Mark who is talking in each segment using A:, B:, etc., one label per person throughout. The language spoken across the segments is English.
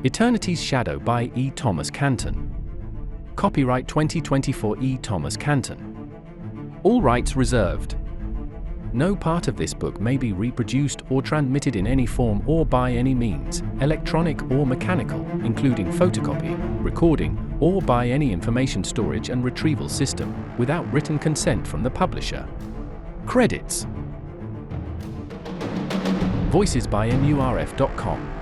A: Eternity's Shadow by E. Thomas Canton. Copyright 2024 E. Thomas Canton. All rights reserved. No part of this book may be reproduced or transmitted in any form or by any means, electronic or mechanical, including photocopy, recording, or by any information storage and retrieval system, without written consent from the publisher. Credits. Voices by MURF.com.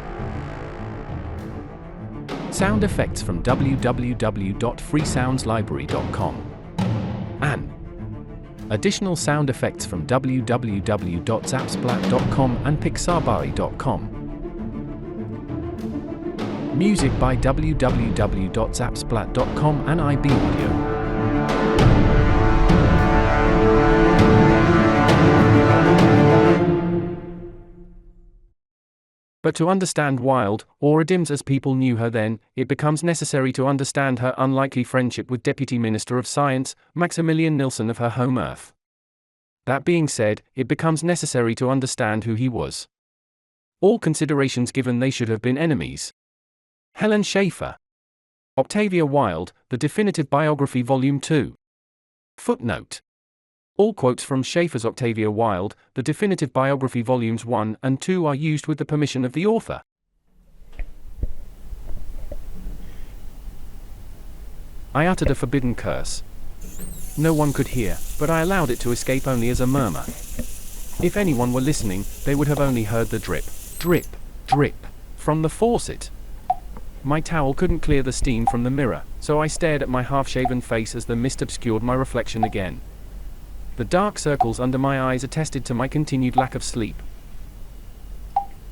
A: Sound effects from www.freesoundslibrary.com. And additional sound effects from www.zapsplat.com and pixabay.com. Music by www.zapsplat.com and IB Audio. But to understand Wild, or Adams as people knew her then, it becomes necessary to understand her unlikely friendship with Deputy Minister of Science, Maximilian Nilsson of her home Earth. That being said, it becomes necessary to understand who he was. All considerations given, they should have been enemies. Helen Schaefer. Octavia Wilde, The Definitive Biography Volume 2. Footnote. All quotes from Schaefer's Octavia Wilde, The Definitive Biography Volumes 1 and 2 are used with the permission of the author. I uttered a forbidden curse. No one could hear, but I allowed it to escape only as a murmur. If anyone were listening, they would have only heard the drip, drip, drip, from the faucet. My towel couldn't clear the steam from the mirror, so I stared at my half-shaven face as the mist obscured my reflection again. The dark circles under my eyes attested to my continued lack of sleep.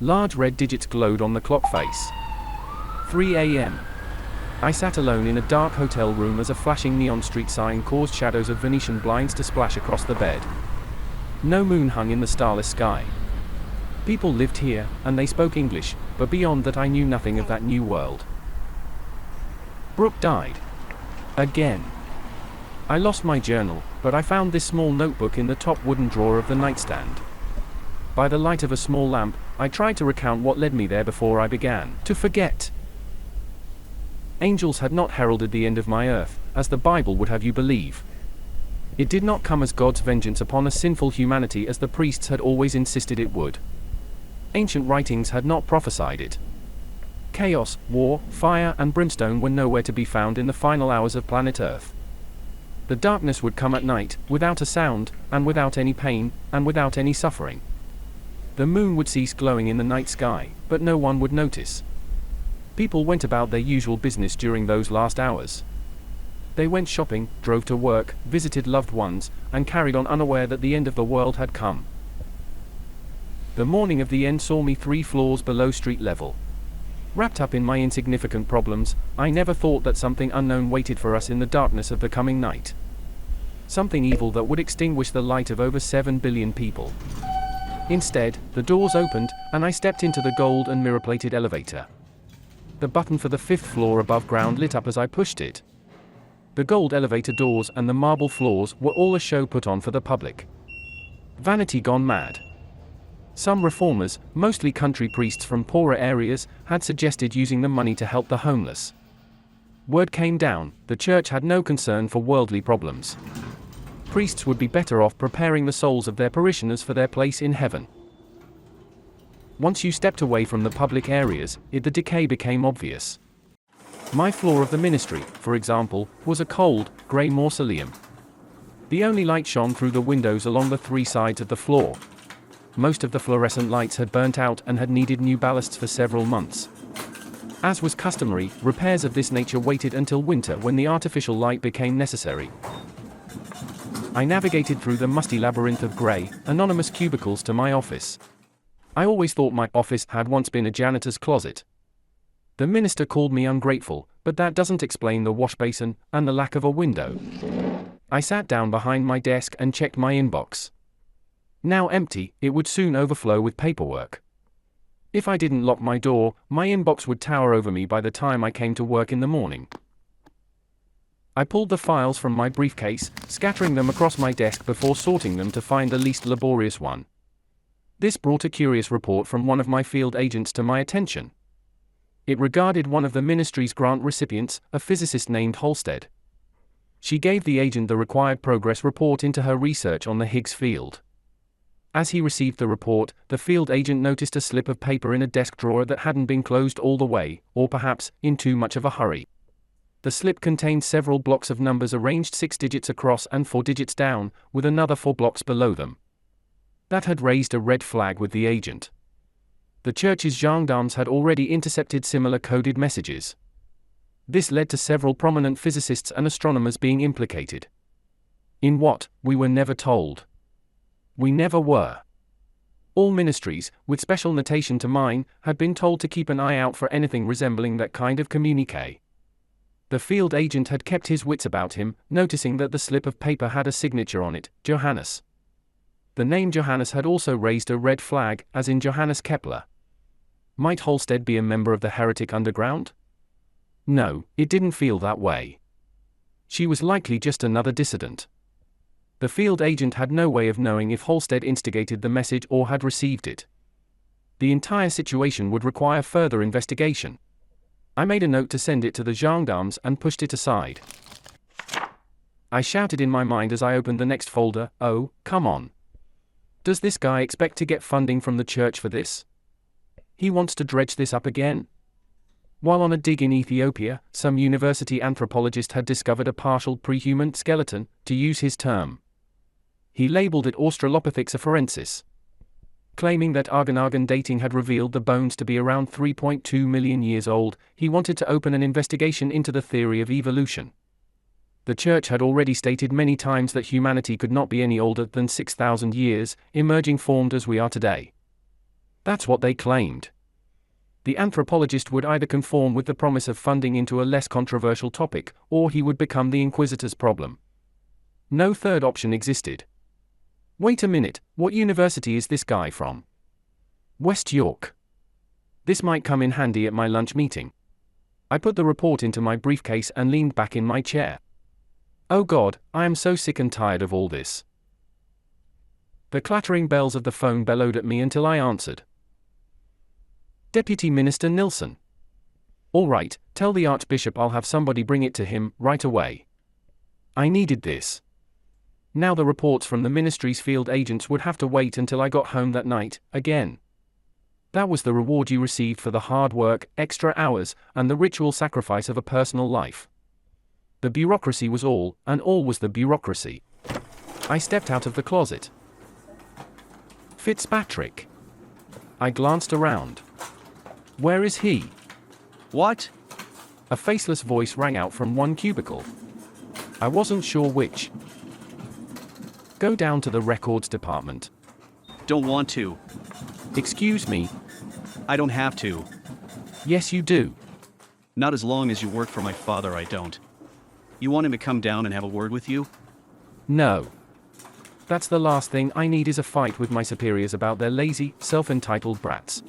A: Large red digits glowed on the clock face. 3 a.m. I sat alone in a dark hotel room as a flashing neon street sign caused shadows of Venetian blinds to splash across the bed. No moon hung in the starless sky. People lived here, and they spoke English, but beyond that I knew nothing of that new world. Brooke died. Again. I lost my journal, but I found this small notebook in the top wooden drawer of the nightstand. By the light of a small lamp, I tried to recount what led me there before I began to forget. Angels had not heralded the end of my earth, as the Bible would have you believe. It did not come as God's vengeance upon a sinful humanity as the priests had always insisted it would. Ancient writings had not prophesied it. Chaos, war, fire, and brimstone were nowhere to be found in the final hours of planet Earth. The darkness would come at night, without a sound, and without any pain, and without any suffering. The moon would cease glowing in the night sky, but no one would notice. People went about their usual business during those last hours. They went shopping, drove to work, visited loved ones, and carried on unaware that the end of the world had come. The morning of the end saw me 3 floors below street level. Wrapped up in my insignificant problems, I never thought that something unknown waited for us in the darkness of the coming night. Something evil that would extinguish the light of over 7 billion people. Instead, the doors opened, and I stepped into the gold and mirror-plated elevator. The button for the 5th floor above ground lit up as I pushed it. The gold elevator doors and the marble floors were all a show put on for the public. Vanity gone mad. Some reformers, mostly country priests from poorer areas, had suggested using the money to help the homeless. Word came down, the church had no concern for worldly problems. Priests would be better off preparing the souls of their parishioners for their place in heaven. Once you stepped away from the public areas, the decay became obvious. My floor of the ministry, for example, was a cold, grey mausoleum. The only light shone through the windows along the 3 sides of the floor. Most of the fluorescent lights had burnt out and had needed new ballasts for several months. As was customary, repairs of this nature waited until winter when the artificial light became necessary. I navigated through the musty labyrinth of grey, anonymous cubicles to my office. I always thought my office had once been a janitor's closet. The minister called me ungrateful, but that doesn't explain the wash basin and the lack of a window. I sat down behind my desk and checked my inbox. Now empty, it would soon overflow with paperwork. If I didn't lock my door, my inbox would tower over me by the time I came to work in the morning. I pulled the files from my briefcase, scattering them across my desk before sorting them to find the least laborious one. This brought a curious report from one of my field agents to my attention. It regarded one of the ministry's grant recipients, a physicist named Halstead. She gave the agent the required progress report into her research on the Higgs field. As he received the report, the field agent noticed a slip of paper in a desk drawer that hadn't been closed all the way, or perhaps, in too much of a hurry. The slip contained several blocks of numbers arranged 6 digits across and 4 digits down, with another 4 blocks below them. That had raised a red flag with the agent. The church's gendarmes had already intercepted similar coded messages. This led to several prominent physicists and astronomers being implicated. In what, we were never told. We never were. All ministries, with special notation to mine, had been told to keep an eye out for anything resembling that kind of communique. The field agent had kept his wits about him, noticing that the slip of paper had a signature on it, Johannes. The name Johannes had also raised a red flag, as in Johannes Kepler. Might Halstead be a member of the heretic underground? No, it didn't feel that way. She was likely just another dissident. The field agent had no way of knowing if Halstead instigated the message or had received it. The entire situation would require further investigation. I made a note to send it to the gendarmes and pushed it aside. I shouted in my mind as I opened the next folder, "Oh, come on. Does this guy expect to get funding from the church for this? He wants to dredge this up again?" While on a dig in Ethiopia, some university anthropologist had discovered a partial prehuman skeleton, to use his term. He labeled it Australopithecus afarensis. Claiming that Argon dating had revealed the bones to be around 3.2 million years old, he wanted to open an investigation into the theory of evolution. The church had already stated many times that humanity could not be any older than 6,000 years, emerging formed as we are today. That's what they claimed. The anthropologist would either conform with the promise of funding into a less controversial topic, or he would become the inquisitor's problem. No third option existed. Wait a minute, what university is this guy from? West York. This might come in handy at my lunch meeting. I put the report into my briefcase and leaned back in my chair. Oh God, I am so sick and tired of all this. The clattering bells of the phone bellowed at me until I answered. Deputy Minister Nilsson. All right, tell the Archbishop I'll have somebody bring it to him, right away. I needed this. Now the reports from the ministry's field agents would have to wait until I got home that night, again. That was the reward you received for the hard work, extra hours, and the ritual sacrifice of a personal life. The bureaucracy was all, and all was the bureaucracy. I stepped out of the closet. Fitzpatrick. I glanced around. Where is he?
B: What?
A: A faceless voice rang out from one cubicle. I wasn't sure which. Go down to the records department.
B: Don't want to.
A: Excuse me.
B: I don't have to.
A: Yes, you do.
B: Not as long as you work for my father, I don't. You want him to come down and have a word with you?
A: No. That's the last thing I need is a fight with my superiors about their lazy, self-entitled brats.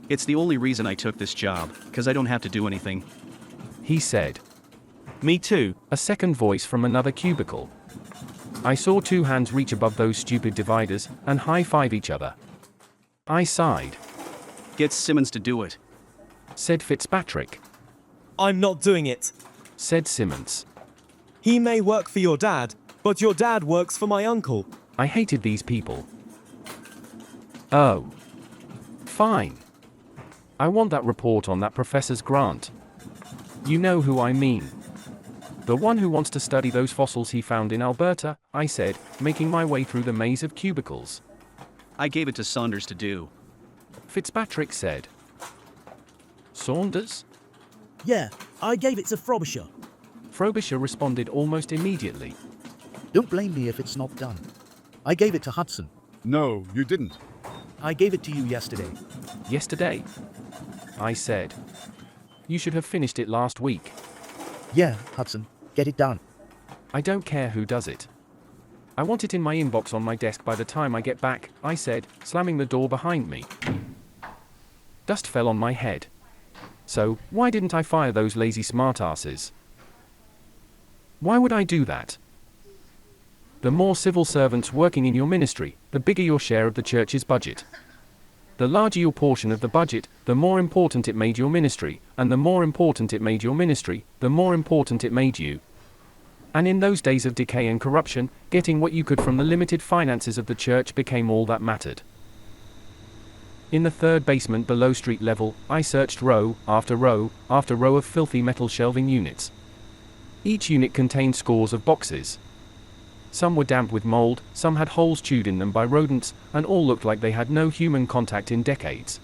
B: It's the only reason I took this job, because I don't have to do anything.
A: He said.
C: Me too.
A: A second voice from another cubicle. I saw two hands reach above those stupid dividers and high-five each other. I sighed.
B: Get Simmons to do it,
A: said Fitzpatrick.
C: I'm not doing it,
A: said Simmons.
C: He may work for your dad, but your dad works for my uncle.
A: I hated these people. Oh. Fine. I want that report on that professor's grant. You know who I mean. The one who wants to study those fossils he found in Alberta, I said, making my way through the maze of cubicles.
B: I gave it to Saunders to do.
A: Fitzpatrick said. Saunders?
D: Yeah, I gave it to Frobisher.
A: Frobisher responded almost immediately.
D: Don't blame me if it's not done. I gave it to Hudson.
E: No, you didn't.
D: I gave it to you yesterday.
A: Yesterday? I said. You should have finished it last week.
D: Yeah, Hudson, get it done.
A: I don't care who does it. I want it in my inbox on my desk by the time I get back, I said, slamming the door behind me. Dust fell on my head. So, why didn't I fire those lazy smartasses? Why would I do that? The more civil servants working in your ministry, the bigger your share of the church's budget. The The larger your portion of the budget, the more important it made your ministry, and the more important it made your ministry, the more important it made you. And in those days of decay and corruption, getting what you could from the limited finances of the church became all that mattered. In the third basement below street level, I searched row after row after row of filthy metal shelving units. Each unit contained scores of boxes. Some were damp with mold, some had holes chewed in them by rodents, and all looked like they had no human contact in decades.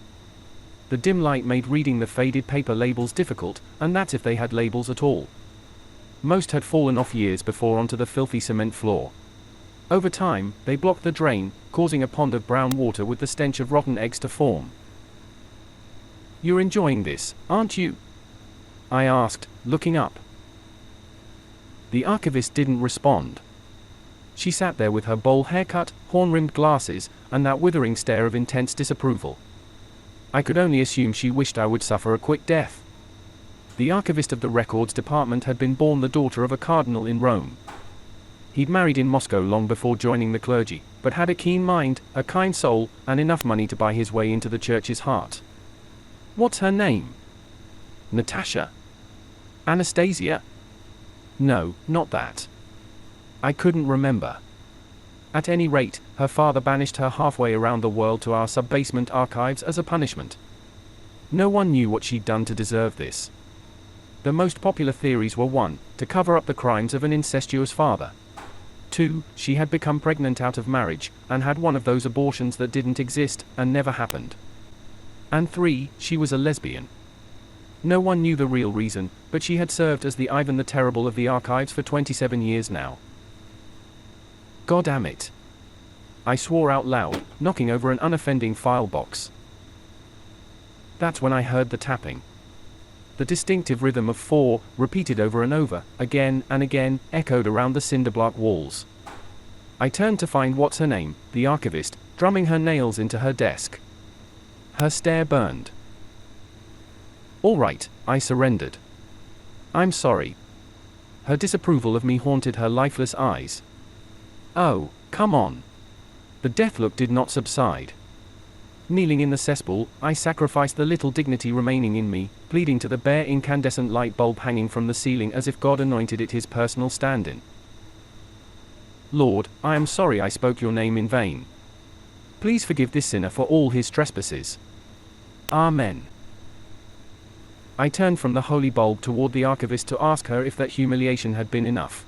A: The dim light made reading the faded paper labels difficult, and that's if they had labels at all. Most had fallen off years before onto the filthy cement floor. Over time, they blocked the drain, causing a pond of brown water with the stench of rotten eggs to form. "You're enjoying this, aren't you?" I asked, looking up. The archivist didn't respond. She sat there with her bowl haircut, horn-rimmed glasses, and that withering stare of intense disapproval. I could only assume she wished I would suffer a quick death. The archivist of the records department had been born the daughter of a cardinal in Rome. He'd married in Moscow long before joining the clergy, but had a keen mind, a kind soul, and enough money to buy his way into the church's heart. What's her name? Natasha? Anastasia? No, not that. I couldn't remember. At any rate, her father banished her halfway around the world to our sub-basement archives as a punishment. No one knew what she'd done to deserve this. The most popular theories were 1. To cover up the crimes of an incestuous father. 2. She had become pregnant out of marriage, and had one of those abortions that didn't exist, and never happened. And 3. She was a lesbian. No one knew the real reason, but she had served as the Ivan the Terrible of the archives for 27 years now. God damn it. I swore out loud, knocking over an unoffending file box. That's when I heard the tapping. The distinctive rhythm of 4, repeated over and over, again and again, echoed around the cinderblock walls. I turned to find what's her name, the archivist, drumming her nails into her desk. Her stare burned. All right, I surrendered. I'm sorry. Her disapproval of me haunted her lifeless eyes. Oh, come on. The death look did not subside. Kneeling in the cesspool, I sacrificed the little dignity remaining in me, pleading to the bare incandescent light bulb hanging from the ceiling as if God anointed it his personal stand-in. Lord, I am sorry I spoke your name in vain. Please forgive this sinner for all his trespasses. Amen. I turned from the holy bulb toward the archivist to ask her if that humiliation had been enough.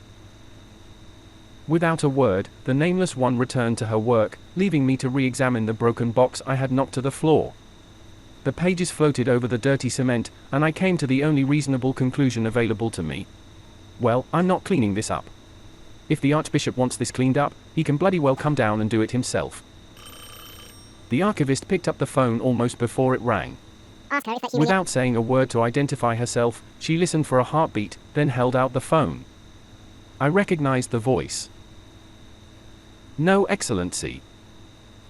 A: Without a word, the nameless one returned to her work, leaving me to re-examine the broken box I had knocked to the floor. The pages floated over the dirty cement, and I came to the only reasonable conclusion available to me. Well, I'm not cleaning this up. If the Archbishop wants this cleaned up, he can bloody well come down and do it himself. The archivist picked up the phone almost before it rang. Without saying a word to identify herself, she listened for a heartbeat, then held out the phone. I recognized the voice. No, Excellency.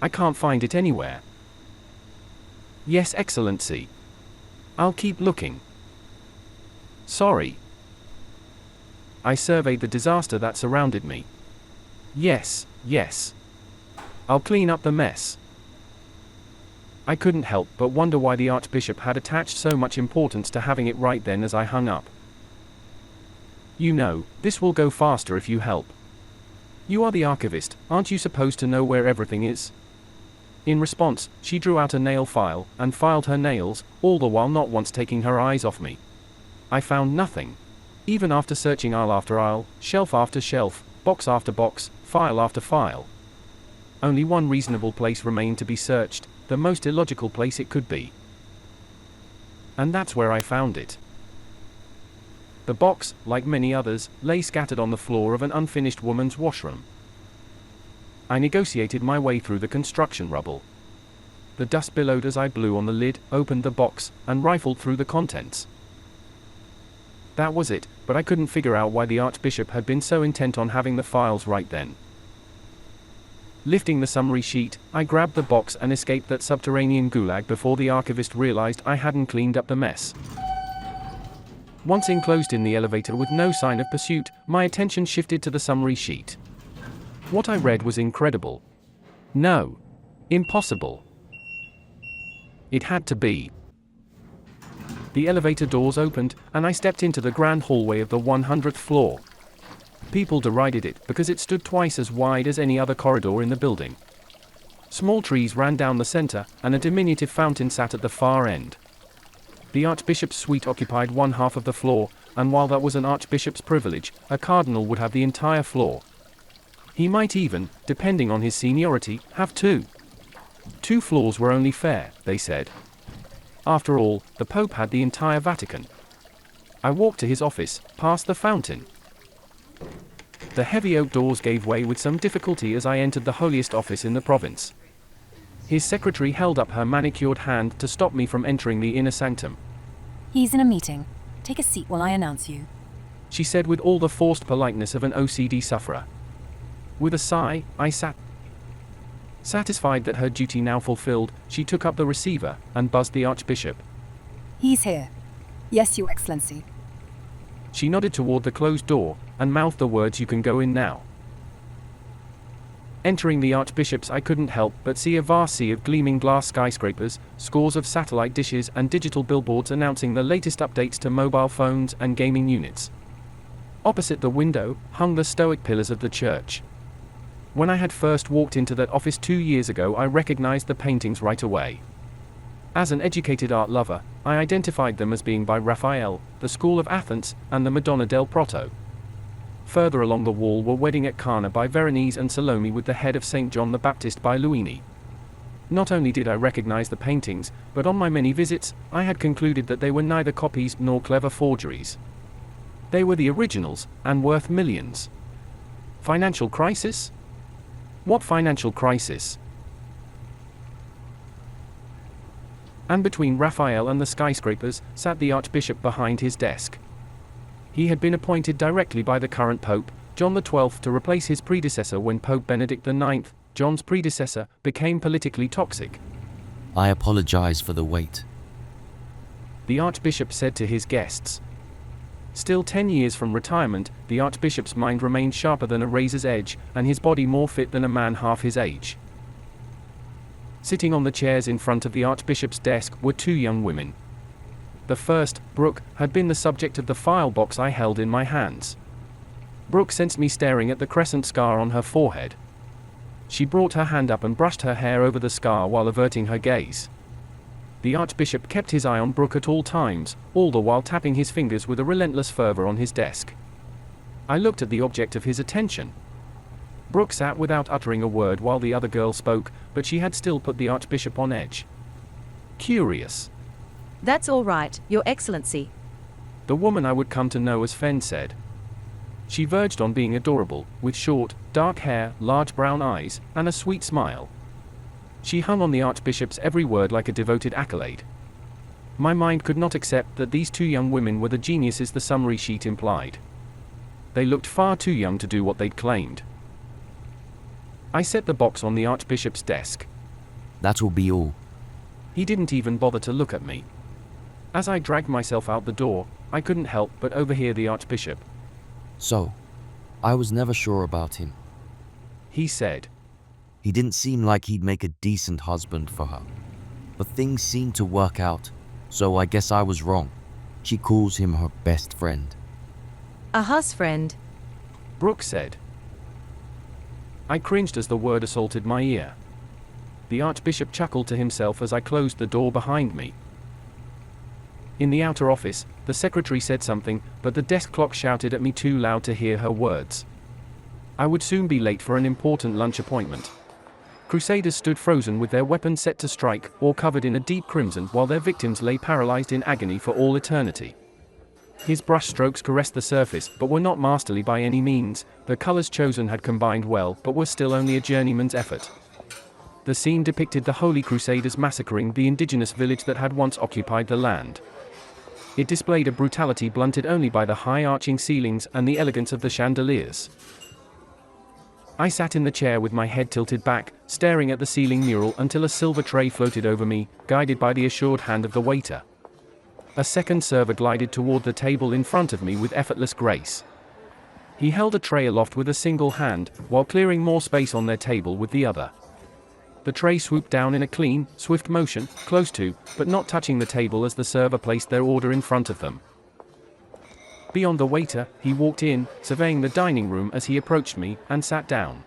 A: I can't find it anywhere. Yes, Excellency. I'll keep looking. Sorry. I surveyed the disaster that surrounded me. Yes. I'll clean up the mess. I couldn't help but wonder why the Archbishop had attached so much importance to having it right then as I hung up. You know, this will go faster if you help. You are the archivist, aren't you supposed to know where everything is? In response, she drew out a nail file, and filed her nails, all the while not once taking her eyes off me. I found nothing. Even after searching aisle after aisle, shelf after shelf, box after box, file after file. Only one reasonable place remained to be searched, the most illogical place it could be. And that's where I found it. The box, like many others, lay scattered on the floor of an unfinished woman's washroom. I negotiated my way through the construction rubble. The dust billowed as I blew on the lid, opened the box, and rifled through the contents. That was it, but I couldn't figure out why the Archbishop had been so intent on having the files right then. Lifting the summary sheet, I grabbed the box and escaped that subterranean gulag before the archivist realized I hadn't cleaned up the mess. Once enclosed in the elevator with no sign of pursuit, my attention shifted to the summary sheet. What I read was incredible. No. Impossible. It had to be. The elevator doors opened, and I stepped into the grand hallway of the 100th floor. People derided it because it stood twice as wide as any other corridor in the building. Small trees ran down the center, and a diminutive fountain sat at the far end. The Archbishop's suite occupied one half of the floor, and while that was an archbishop's privilege, a cardinal would have the entire floor. He might even, depending on his seniority, have two. 2 floors were only fair, they said. After all, the Pope had the entire Vatican. I walked to his office, past the fountain. The heavy oak doors gave way with some difficulty as I entered the holiest office in the province. His secretary held up her manicured hand to stop me from entering the inner sanctum.
E: He's in a meeting. Take a seat while I announce you.
A: She said with all the forced politeness of an OCD sufferer. With a sigh, I sat. Satisfied that her duty now fulfilled, she took up the receiver and buzzed the Archbishop.
E: He's here. Yes, Your Excellency.
A: She nodded toward the closed door and mouthed the words, "You can go in now." Entering the Archbishop's, I couldn't help but see a vast sea of gleaming glass skyscrapers, scores of satellite dishes and digital billboards announcing the latest updates to mobile phones and gaming units. Opposite the window hung the stoic pillars of the church. When I had first walked into that office 2 years ago, I recognized the paintings right away. As an educated art lover, I identified them as being by Raphael, the School of Athens, and the Madonna del Proto. Further along the wall were Wedding at Cana by Veronese and Salome with the head of St. John the Baptist by Luini. Not only did I recognize the paintings, but on my many visits, I had concluded that they were neither copies nor clever forgeries. They were the originals, and worth millions. Financial crisis? What financial crisis? And between Raphael and the skyscrapers sat the Archbishop behind his desk. He had been appointed directly by the current Pope, John XII, to replace his predecessor when Pope Benedict IX, John's predecessor, became politically toxic.
F: I apologize for the wait,
A: The Archbishop said to his guests. Still 10 years from retirement, the Archbishop's mind remained sharper than a razor's edge, and his body more fit than a man half his age. Sitting on the chairs in front of the Archbishop's desk were 2 young women. The first, Brooke, had been the subject of the file box I held in my hands. Brooke sensed me staring at the crescent scar on her forehead. She brought her hand up and brushed her hair over the scar while averting her gaze. The Archbishop kept his eye on Brooke at all times, all the while tapping his fingers with a relentless fervor on his desk. I looked at the object of his attention. Brooke sat without uttering a word while the other girl spoke, but she had still put the Archbishop on edge. Curious.
G: That's all right, Your Excellency.
A: The woman I would come to know as Fen said. She verged on being adorable, with short, dark hair, large brown eyes, and a sweet smile. She hung on the Archbishop's every word like a devoted accolade. My mind could not accept that these 2 young women were the geniuses the summary sheet implied. They looked far too young to do what they'd claimed. I set the box on the Archbishop's desk.
F: that will be all.
A: He didn't even bother to look at me. As I dragged myself out the door, I couldn't help but overhear the Archbishop.
F: So, I was never sure about him.
A: He said.
F: He didn't seem like he'd make a decent husband for her. But things seemed to work out, so I guess I was wrong. She calls him her best friend.
G: A hus friend.
A: Brooke said. I cringed as the word assaulted my ear. The Archbishop chuckled to himself as I closed the door behind me. In the outer office, the secretary said something, but the desk clock shouted at me too loud to hear her words. I would soon be late for an important lunch appointment. Crusaders stood frozen with their weapons set to strike, or covered in a deep crimson, while their victims lay paralyzed in agony for all eternity. His brushstrokes caressed the surface, but were not masterly by any means. The colors chosen had combined well, but were still only a journeyman's effort. The scene depicted the Holy Crusaders massacring the indigenous village that had once occupied the land. It displayed a brutality blunted only by the high arching ceilings and the elegance of the chandeliers. I sat in the chair with my head tilted back, staring at the ceiling mural until a silver tray floated over me, guided by the assured hand of the waiter. A second server glided toward the table in front of me with effortless grace. He held a tray aloft with a single hand, while clearing more space on their table with the other. The tray swooped down in a clean, swift motion, close to, but not touching the table as the server placed their order in front of them. Beyond the waiter, he walked in, surveying the dining room as he approached me, and sat down.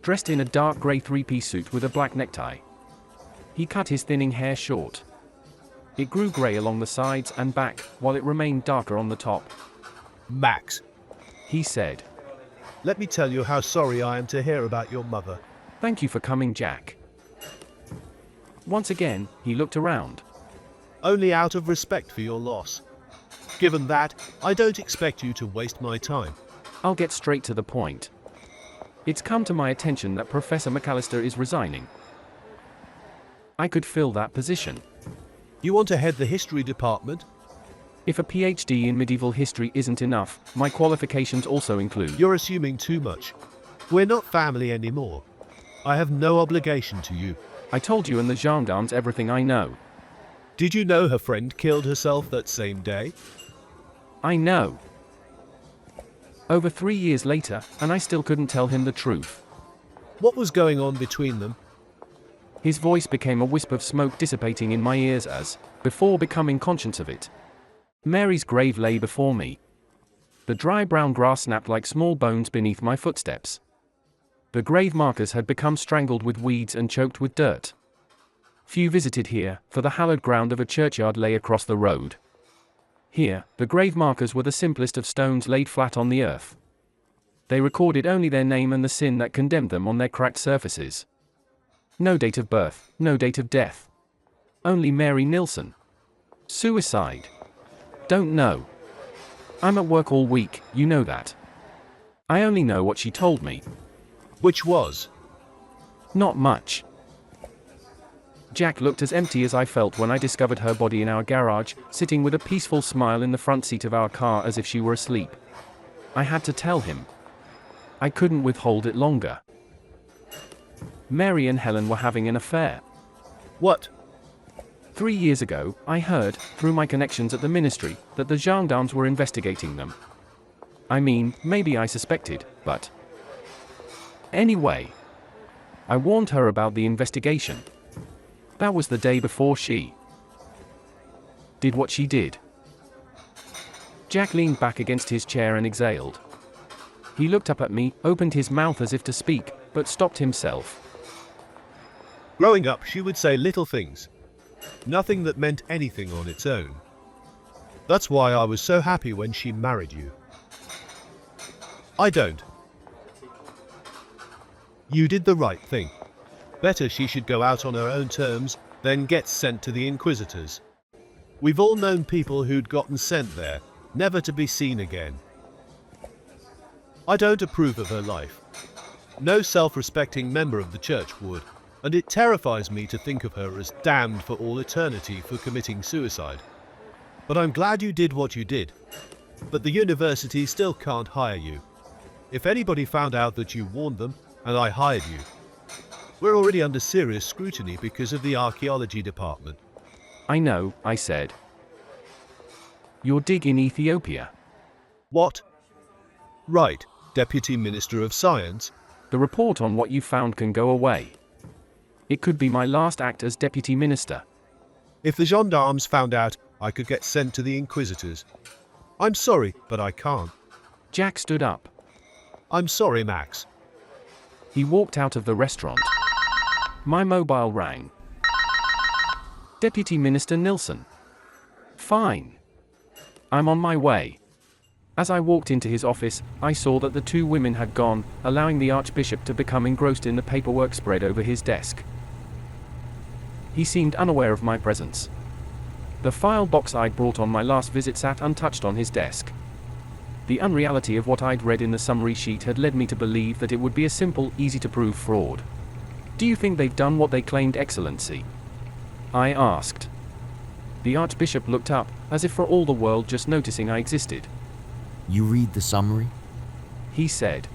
A: Dressed in a dark grey three-piece suit with a black necktie. He cut his thinning hair short. It grew grey along the sides and back, while it remained darker on the top.
H: Max,
A: He said,
H: let me tell you how sorry I am to hear about your mother.
A: "Thank you for coming, Jack." Once again, he looked around.
H: Only out of respect for your loss. Given that, I don't expect you to waste my time.
A: I'll get straight to the point. It's come to my attention that Professor McAllister is resigning. I could fill that position.
H: You want to head the history department?
A: If a PhD in medieval history isn't enough, my qualifications also include.
H: You're assuming too much. We're not family anymore. I have no obligation to you.
A: I told you and the gendarmes everything I know.
H: Did you know her friend killed herself that same day?
A: I know. Over 3 years later, and I still couldn't tell him the truth.
H: What was going on between them?
A: His voice became a wisp of smoke dissipating in my ears as, before becoming conscious of it. Mary's grave lay before me. The dry brown grass snapped like small bones beneath my footsteps. The grave markers had become strangled with weeds and choked with dirt. Few visited here, for the hallowed ground of a churchyard lay across the road. Here, the grave markers were the simplest of stones laid flat on the earth. They recorded only their name and the sin that condemned them on their cracked surfaces. No date of birth, no date of death. Only Mary Nilsson. Suicide. Don't know. I'm at work all week, you know that. I only know what she told me.
H: Which was?
A: Not much. Jack looked as empty as I felt when I discovered her body in our garage, sitting with a peaceful smile in the front seat of our car as if she were asleep. I had to tell him. I couldn't withhold it longer. Mary and Helen were having an affair.
H: What?
A: 3 years ago, I heard, through my connections at the ministry, that the gendarmes were investigating them. I mean, maybe I suspected, but... Anyway, I warned her about the investigation. That was the day before she did what she did. Jack leaned back against his chair and exhaled. He looked up at me, opened his mouth as if to speak, but stopped himself.
H: Growing up, she would say little things. Nothing that meant anything on its own. That's why I was so happy when she married you. I don't. You did the right thing. Better she should go out on her own terms than get sent to the Inquisitors. We've all known people who'd gotten sent there, never to be seen again. I don't approve of her life. No self-respecting member of the church would, and it terrifies me to think of her as damned for all eternity for committing suicide. But I'm glad you did what you did. But the university still can't hire you. If anybody found out that you warned them, and I hired you, we're already under serious scrutiny because of the archaeology department.
A: I know, I said. Your dig in Ethiopia.
H: What? Right, Deputy Minister of Science.
A: The report on what you found can go away. It could be my last act as Deputy Minister.
H: If the gendarmes found out, I could get sent to the Inquisitors. I'm sorry, but I can't.
A: Jack stood up.
H: I'm sorry, Max.
A: He walked out of the restaurant. My mobile rang. Deputy Minister Nilsson. Fine. I'm on my way. As I walked into his office, I saw that the two women had gone, allowing the Archbishop to become engrossed in the paperwork spread over his desk. He seemed unaware of my presence. The file box I'd brought on my last visit sat untouched on his desk. The unreality of what I'd read in the summary sheet had led me to believe that it would be a simple, easy-to-prove fraud. Do you think they've done what they claimed, Excellency? I asked. The Archbishop looked up, as if for all the world just noticing I existed.
F: You read the summary?
A: He said.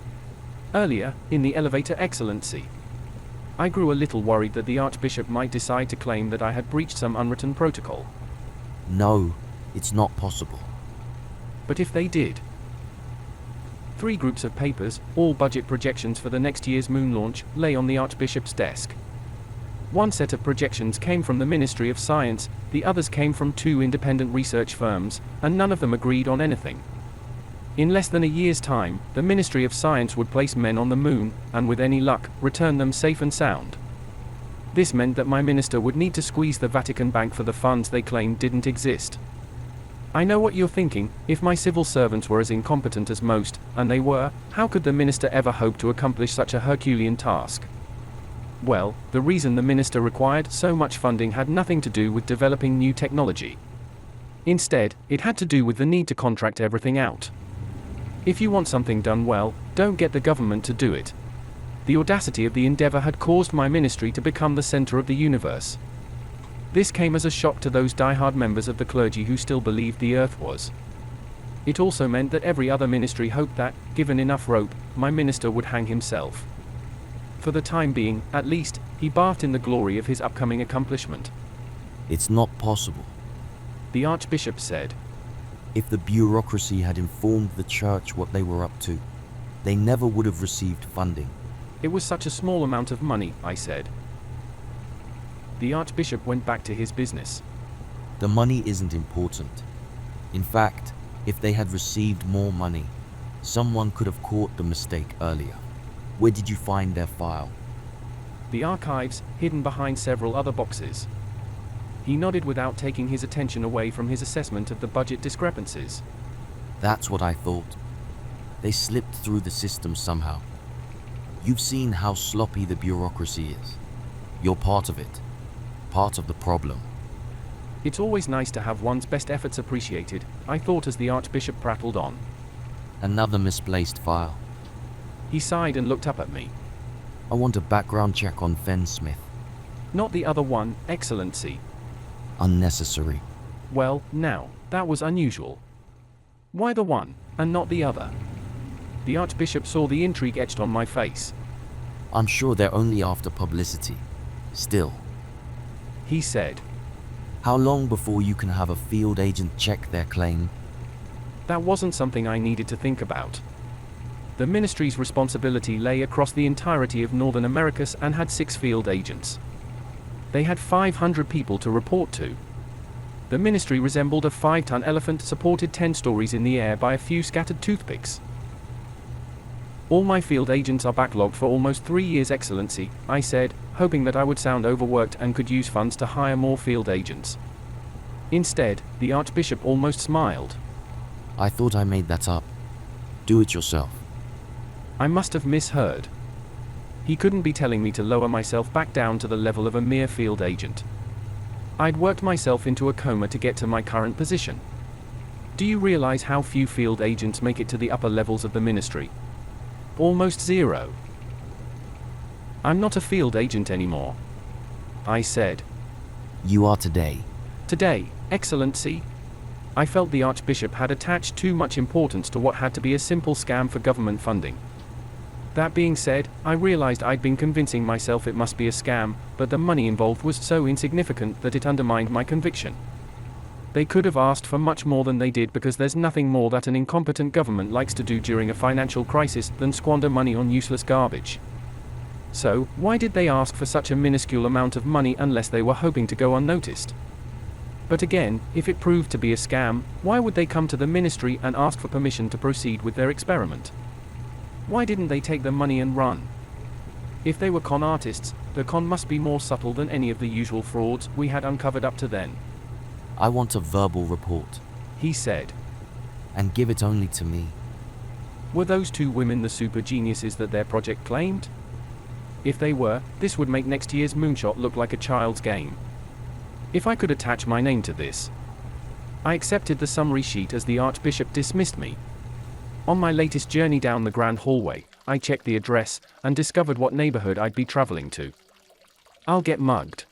A: Earlier, in the elevator, Excellency. I grew a little worried that the Archbishop might decide to claim that I had breached some unwritten protocol.
F: No, it's not possible.
A: But if they did? 3 groups of papers, all budget projections for the next year's moon launch, lay on the Archbishop's desk. One set of projections came from the Ministry of Science, the others came from 2 independent research firms, and none of them agreed on anything. In less than a year's time, the Ministry of Science would place men on the moon, and with any luck, return them safe and sound. This meant that my minister would need to squeeze the Vatican Bank for the funds they claimed didn't exist. I know what you're thinking: if my civil servants were as incompetent as most, and they were, how could the minister ever hope to accomplish such a Herculean task? Well, the reason the minister required so much funding had nothing to do with developing new technology. Instead, it had to do with the need to contract everything out. If you want something done well, don't get the government to do it. The audacity of the endeavor had caused my ministry to become the center of the universe. This came as a shock to those die-hard members of the clergy who still believed the earth was. It also meant that every other ministry hoped that, given enough rope, my minister would hang himself. For the time being, at least, he bathed in the glory of his upcoming accomplishment.
F: It's not possible.
A: The Archbishop said.
F: If the bureaucracy had informed the church what they were up to, they never would have received funding.
A: It was such a small amount of money, I said. The Archbishop went back to his business.
F: The money isn't important. In fact, if they had received more money, someone could have caught the mistake earlier. Where did you find their file?
A: The archives, hidden behind several other boxes. He nodded without taking his attention away from his assessment of the budget discrepancies.
F: That's what I thought. They slipped through the system somehow. You've seen how sloppy the bureaucracy is. You're part of it. Part of the problem.
A: It's always nice to have one's best efforts appreciated, I thought as the Archbishop prattled on.
F: Another misplaced file.
A: He sighed and looked up at me.
F: I want a background check on Fen Smith.
A: Not the other one, Excellency.
F: Unnecessary.
A: Well, now, that was unusual. Why the one, and not the other? The Archbishop saw the intrigue etched on my face.
F: I'm sure they're only after publicity. Still.
A: He said.
F: How long before you can have a field agent check their claim?
A: That wasn't something I needed to think about. The ministry's responsibility lay across the entirety of Northern Americas and had 6 field agents. They had 500 people to report to. The ministry resembled a 5-ton elephant supported 10 stories in the air by a few scattered toothpicks. All my field agents are backlogged for almost 3 years, Excellency, I said, hoping that I would sound overworked and could use funds to hire more field agents. Instead, the Archbishop almost smiled.
F: I thought I made that up. Do it yourself.
A: I must have misheard. He couldn't be telling me to lower myself back down to the level of a mere field agent. I'd worked myself into a coma to get to my current position. Do you realize how few field agents make it to the upper levels of the ministry? Almost zero. I'm not a field agent anymore, I said.
F: You are today.
A: Today, Excellency. I felt the Archbishop had attached too much importance to what had to be a simple scam for government funding. That being said, I realized I'd been convincing myself it must be a scam, but the money involved was so insignificant that it undermined my conviction. They could have asked for much more than they did, because there's nothing more that an incompetent government likes to do during a financial crisis than squander money on useless garbage. So, why did they ask for such a minuscule amount of money unless they were hoping to go unnoticed? But again, if it proved to be a scam, why would they come to the ministry and ask for permission to proceed with their experiment? Why didn't they take the money and run? If they were con artists, the con must be more subtle than any of the usual frauds we had uncovered up to then.
F: I want a verbal report.
A: He said.
F: And give it only to me.
A: Were those 2 women the super geniuses that their project claimed? If they were, this would make next year's moonshot look like a child's game. If I could attach my name to this. I accepted the summary sheet as the Archbishop dismissed me. On my latest journey down the grand hallway, I checked the address and discovered what neighborhood I'd be traveling to. I'll get mugged.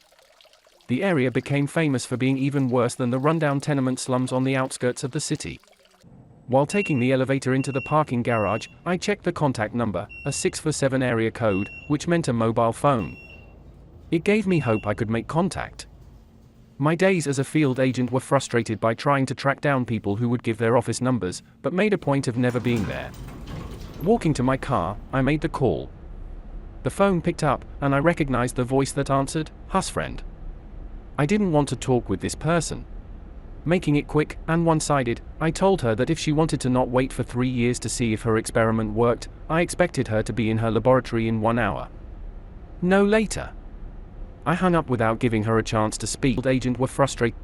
A: The area became famous for being even worse than the rundown tenement slums on the outskirts of the city. While taking the elevator into the parking garage, I checked the contact number, a 647 area code, which meant a mobile phone. It gave me hope I could make contact. My days as a field agent were frustrated by trying to track down people who would give their office numbers, but made a point of never being there. Walking to my car, I made the call. The phone picked up, and I recognized the voice that answered, "Huss friend." I didn't want to talk with this person. Making it quick and one-sided, I told her that if she wanted to not wait for 3 years to see if her experiment worked, I expected her to be in her laboratory in 1 hour. No later. I hung up without giving her a chance to speak. The agent were frustrated.